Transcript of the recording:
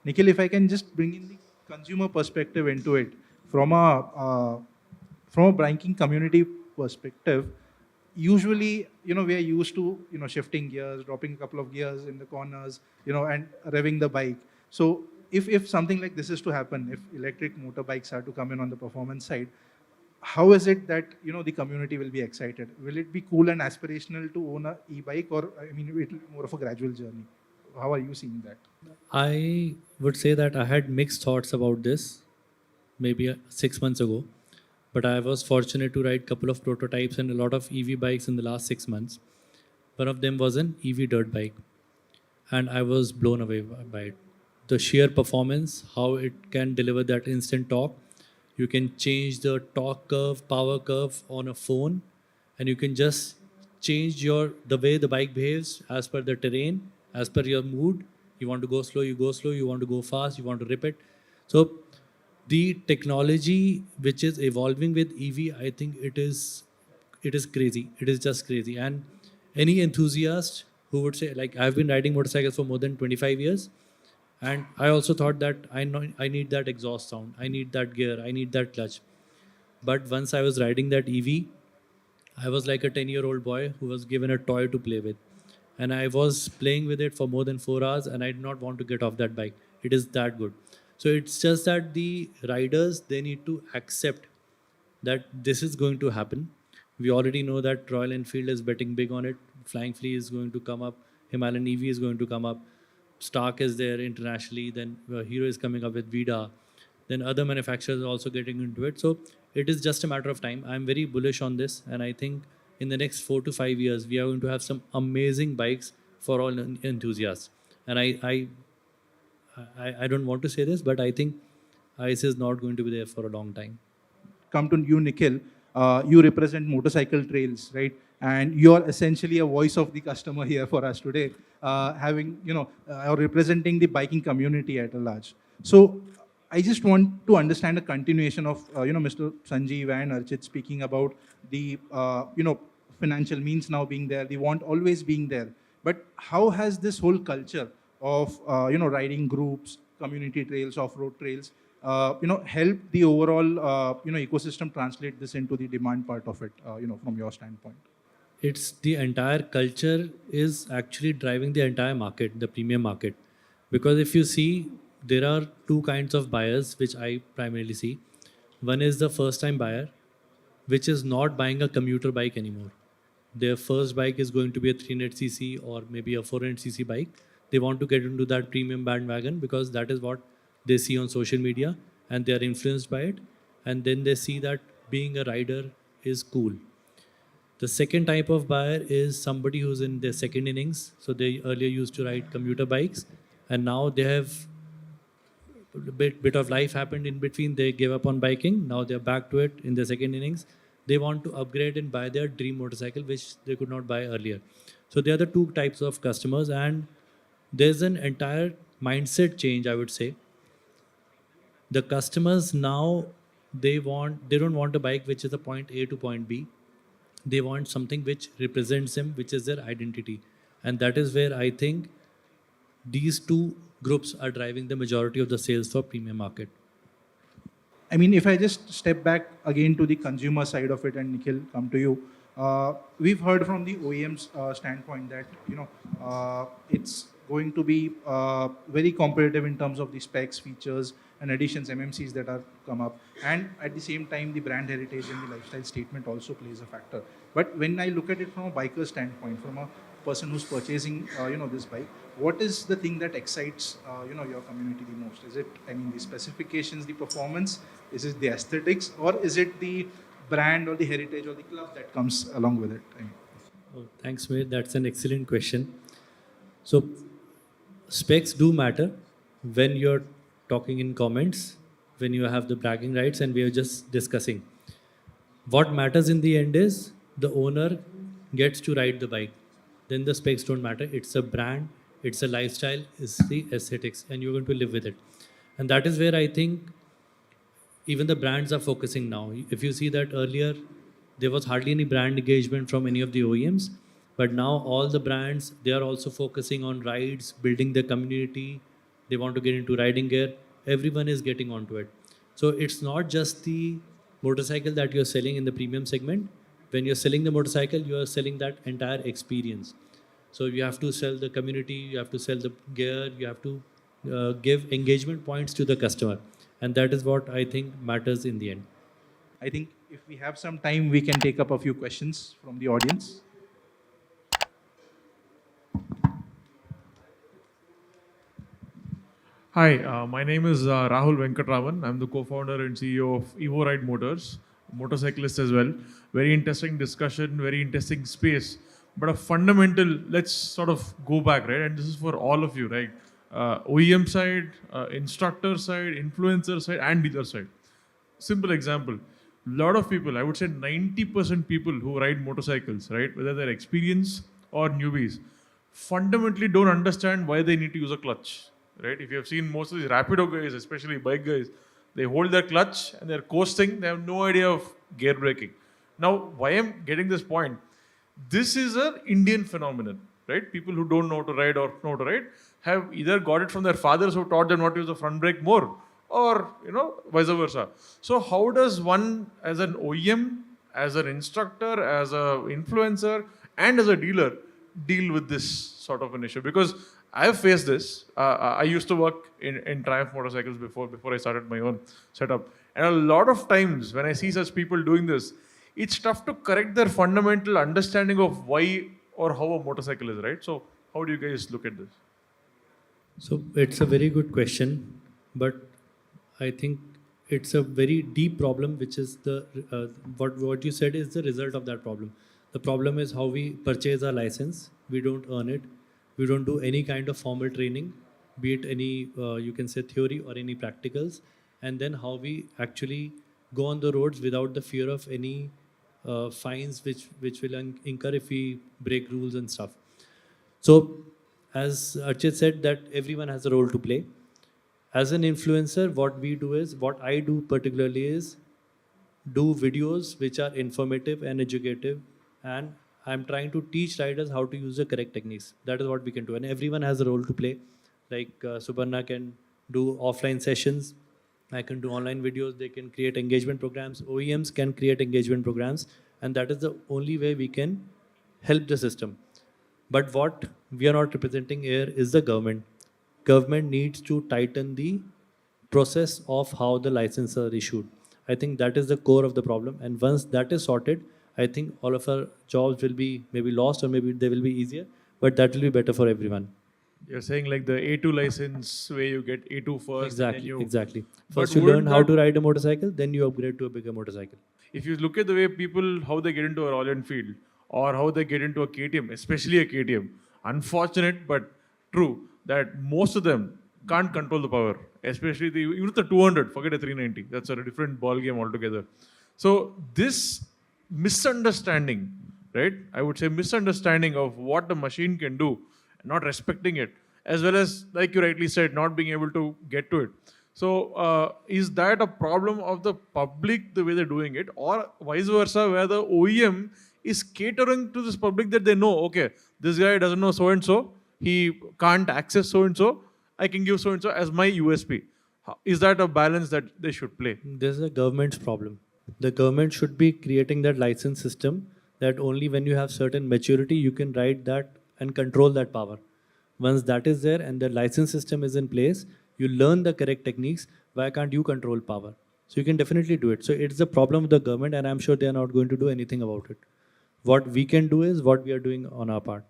Nikhil, if I can just bring in the consumer perspective into it, from a banking community perspective, usually, we are used to, shifting gears, dropping a couple of gears in the corners, and revving the bike. So if something like this is to happen, if electric motorbikes are to come in on the performance side, how is it that the community will be excited? Will it be cool and aspirational to own a e-bike, or I mean, it will be more of a gradual journey? How are you seeing that? I would say that I had mixed thoughts about this maybe 6 months ago, but I was fortunate to ride a couple of prototypes and a lot of EV bikes in the last 6 months. One of them was an EV dirt bike, and I was blown away by it. The sheer performance, how it can deliver that instant torque. You can change the torque curve, power curve on a phone, and you can just change the way the bike behaves as per the terrain, as per your mood. You want to go slow, you go slow. You want to go fast, you want to rip it. So the technology which is evolving with EV, I think it is crazy. It is just crazy. And any enthusiast who would say, like, I've been riding motorcycles for more than 25 years, and I also thought that I know I need that exhaust sound, I need that gear, I need that clutch. But once I was riding that EV, I was like a 10-year-old boy who was given a toy to play with. And I was playing with it for more than 4 hours, and I did not want to get off that bike. It is that good. So it's just that the riders, they need to accept that this is going to happen. We already know that Royal Enfield is betting big on it. Flying Flea is going to come up. Himalayan EV is going to come up. Stark is there internationally. Then Hero is coming up with Vida. Then other manufacturers are also getting into it. So it is just a matter of time. I'm very bullish on this, and I think in the next 4 to 5 years we are going to have some amazing bikes for all enthusiasts. And I don't want to say this, but I think ICE is not going to be there for a long time. Come to you, Nikhil. You represent motorcycle trails, right? And you're essentially a voice of the customer here for us today, having, or representing the biking community at a large. So I just want to understand a continuation of, Mr. Sanjeev and Archit speaking about the, financial means now being there, the want always being there. But how has this whole culture of, riding groups, community trails, off-road trails, help the overall, ecosystem translate this into the demand part of it, from your standpoint? It's the entire culture is actually driving the entire market, the premium market. Because if you see, there are two kinds of buyers which I primarily see. One is the first time buyer, which is not buying a commuter bike anymore. Their first bike is going to be a 300cc or maybe a 400cc bike. They want to get into that premium bandwagon because that is what they see on social media, and they are influenced by it. And then they see that being a rider is cool. The second type of buyer is somebody who's in their second innings. So they earlier used to ride commuter bikes, and now they have a bit of life happened in between. They gave up on biking. Now they're back to it in their second innings. They want to upgrade and buy their dream motorcycle, which they could not buy earlier. So they are the two types of customers, and there's an entire mindset change, I would say. The customers now, they don't want a bike which is a point A to point B. They want something which represents them, which is their identity. And that is where I think these two groups are driving the majority of the sales for premium market. I mean, if I just step back again to the consumer side of it, and Nikhil, come to you. We've heard from the OEM's standpoint that it's going to be very competitive in terms of the specs, features, and additions, MMCs that are come up. And at the same time, the brand heritage and the lifestyle statement also plays a factor. But when I look at it from a biker standpoint, from a person who's purchasing, this bike, what is the thing that excites, your community the most? Is it, I mean, the specifications, the performance? Is it the aesthetics, or is it the brand or the heritage or the club that comes along with it? I mean, Oh, thanks, Mir. That's an excellent question. So, specs do matter when you're talking in comments, when you have the bragging rights, and we are just discussing. What matters in the end is the owner gets to ride the bike. Then the specs don't matter. It's a brand, it's a lifestyle, it's the aesthetics, and you're going to live with it. And that is where I think even the brands are focusing now. If you see that earlier, there was hardly any brand engagement from any of the OEMs, but now all the brands, they are also focusing on rides, building the community, they want to get into riding gear. Everyone is getting onto it. So it's not just the motorcycle that you're selling in the premium segment. When you're selling the motorcycle, you are selling that entire experience. So you have to sell the community, you have to sell the gear, you have to give engagement points to the customer. And that is what I think matters in the end. I think if we have some time, we can take up a few questions from the audience. Hi, my name is Rahul Venkatraman. I'm the co-founder and CEO of Evo Ride Motors, motorcyclist as well. Very interesting discussion, very interesting space. But a fundamental, let's sort of go back, right? And this is for all of you, right? OEM side, instructor side, influencer side, and dealer side. Simple example. A lot of people, I would say 90% people who ride motorcycles, right? Whether they're experienced or newbies, fundamentally don't understand why they need to use a clutch. Right? If you have seen most of these Rapido guys, especially bike guys, they hold their clutch and they're coasting. They have no idea of gear braking. Now, why I'm getting this point? This is an Indian phenomenon, right? People who don't know how to ride or know how to ride have either got it from their fathers who taught them not to use the front brake more, or vice versa. So, how does one, as an OEM, as an instructor, as an influencer, and as a dealer, deal with this sort of an issue? Because I've faced this. I used to work in Triumph Motorcycles before I started my own setup. And a lot of times when I see such people doing this, it's tough to correct their fundamental understanding of why or how a motorcycle is, right? So how do you guys look at this? So it's a very good question, but I think it's a very deep problem, which is the what you said is the result of that problem. The problem is how we purchase our license. We don't earn it. We don't do any kind of formal training, be it any, you can say theory or any practicals. And then how we actually go on the roads without the fear of any fines which will incur if we break rules and stuff. So as Archit said, that everyone has a role to play. As an influencer, what I do particularly is do videos which are informative and educative, and I'm trying to teach riders how to use the correct techniques. That is what we can do. And everyone has a role to play. Like Suparna can do offline sessions. I can do online videos. They can create engagement programs. OEMs can create engagement programs. And that is the only way we can help the system. But what we are not representing here is the government. Government needs to tighten the process of how the licenses are issued. I think that is the core of the problem. And once that is sorted, I think all of our jobs will be maybe lost or maybe they will be easier, but that will be better for everyone. You're saying like the A2 license where you get A2 first. Exactly. First you learn how to ride a motorcycle, then you upgrade to a bigger motorcycle. If you look at the way people, how they get into a Royal Enfield or how they get into a KTM, especially a KTM, unfortunate but true that most of them can't control the power, especially even the 200, forget a 390. That's a different ball game altogether. So this misunderstanding, right? I would say misunderstanding of what the machine can do, not respecting it, as well as, like you rightly said, not being able to get to it. So is that a problem of the public, the way they're doing it, or vice versa, where the OEM is catering to this public that they know, okay, this guy doesn't know so-and-so, he can't access so-and-so, I can give so-and-so as my USP. Is that a balance that they should play? This is a government's problem. The government should be creating that license system that only when you have certain maturity, you can ride that and control that power. Once that is there and the license system is in place, you learn the correct techniques. Why can't you control power? So you can definitely do it. So it's the problem of the government, and I'm sure they are not going to do anything about it. What we can do is what we are doing on our part.